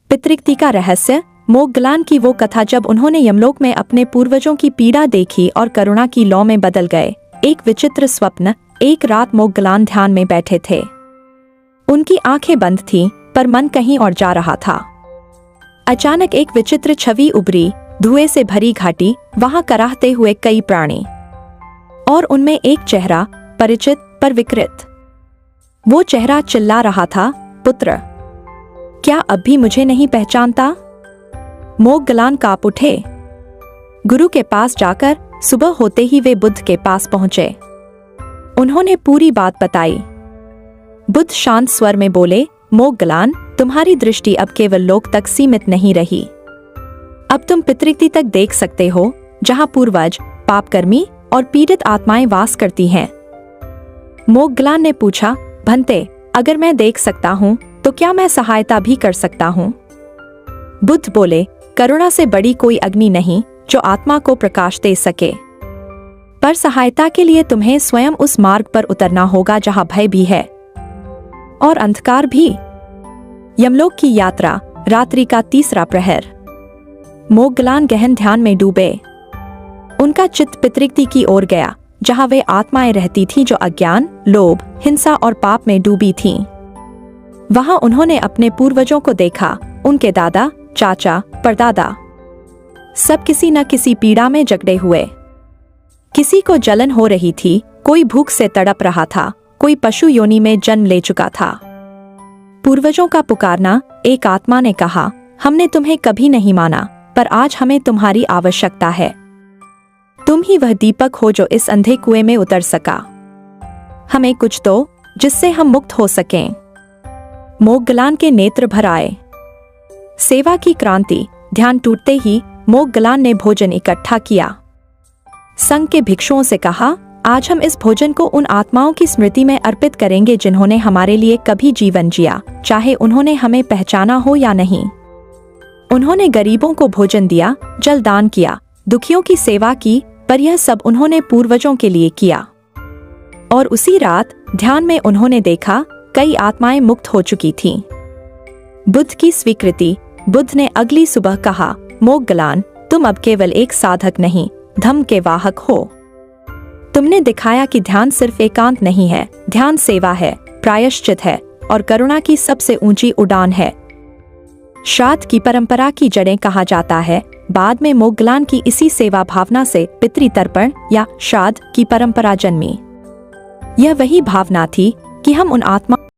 पितृक्ति का रहस्य। मोगगलान की वो कथा जब उन्होंने यमलोक में अपने पूर्वजों की पीड़ा देखी और करुणा की लौ में बदल गए। एक विचित्र स्वप्न। एक रात मोगगलान ध्यान में बैठे थे। उनकी आंखें बंद थीं, पर मन कहीं और जा रहा था। अचानक एक विचित्र छवि उभरी। धुएं से भरी घाटी, वहां कराहते हुए कई प्राणी, और उनमें एक चेहरा, परिचित पर विकृत। वो चेहरा चिल्ला रहा था, पुत्र, क्या अब भी मुझे नहीं पहचानता? मोगगलान कांप उठे। गुरु के पास जाकर सुबह होते ही वे बुद्ध के पास पहुंचे। उन्होंने पूरी बात बताई। बुद्ध शांत स्वर में बोले, मोगगलान, तुम्हारी दृष्टि अब केवल लोक तक सीमित नहीं रही। अब तुम पितृक्ति तक देख सकते हो, जहां पूर्वज, पापकर्मी और पीड़ित आत्माएं वास करती हैं। मोगगलान ने पूछा, भंते, अगर मैं देख सकता हूं तो क्या मैं सहायता भी कर सकता हूं? बुद्ध बोले, करुणा से बड़ी कोई अग्नि नहीं जो आत्मा को प्रकाश दे सके। पर सहायता के लिए तुम्हें स्वयं उस मार्ग पर उतरना होगा जहां भय भी है और अंधकार भी। यमलोक की यात्रा। रात्रि का तीसरा प्रहर। मोगगलान गहन ध्यान में डूबे। उनका चित्त पितृक्ति की ओर गया, जहां वे आत्माएं रहती थीं जो अज्ञान, लोभ, हिंसा और पाप में डूबी थीं। वहां उन्होंने अपने पूर्वजों को देखा। उनके दादा, चाचा, परदादा, सब किसी न किसी पीड़ा में जकड़े हुए। किसी को जलन हो रही थी, कोई भूख से तड़प रहा था, कोई पशु योनि में जन्म ले चुका था। पूर्वजों का पुकारना। एक आत्मा ने कहा, हमने तुम्हें कभी नहीं माना, पर आज हमें तुम्हारी आवश्यकता है। तुम ही वह दीपक हो जो इस अंधे कुएं में उतर सका। हमें कुछ दो जिससे हम मुक्त हो सकें। मोगगलान के नेत्र भर आए। सेवा की क्रांति। ध्यान टूटते ही मोगगलान ने भोजन इकट्ठा किया। संघ के भिक्षुओं से कहा, आज हम इस भोजन को उन आत्माओं की स्मृति में अर्पित करेंगे जिन्होंने हमारे लिए कभी जीवन जिया, चाहे उन्होंने हमें पहचाना हो या नहीं। उन्होंने गरीबों को भोजन दिया, जल दान किया, दुखियों की सेवा की, पर यह सब उन्होंने पूर्वजों के लिए किया। और उसी रात ध्यान में उन्होंने देखा, कई आत्माएं मुक्त हो चुकी थीं। बुद्ध की स्वीकृति। बुद्ध ने अगली सुबह कहा, मोगगलान, तुम अब केवल एक साधक नहीं, धम्म के वाहक हो। तुमने दिखाया कि ध्यान सिर्फ एकांत नहीं है, ध्यान सेवा है, प्रायश्चित है और करुणा की सबसे ऊंची उड़ान है। श्राद्ध की परंपरा की जड़ें कहा जाता है। बाद में मोगगलान की इसी सेवा भावना से पितृतर्पण या श्राद्ध की परंपरा जन्मी। यह वही भावना थी कि हम उन आत्मा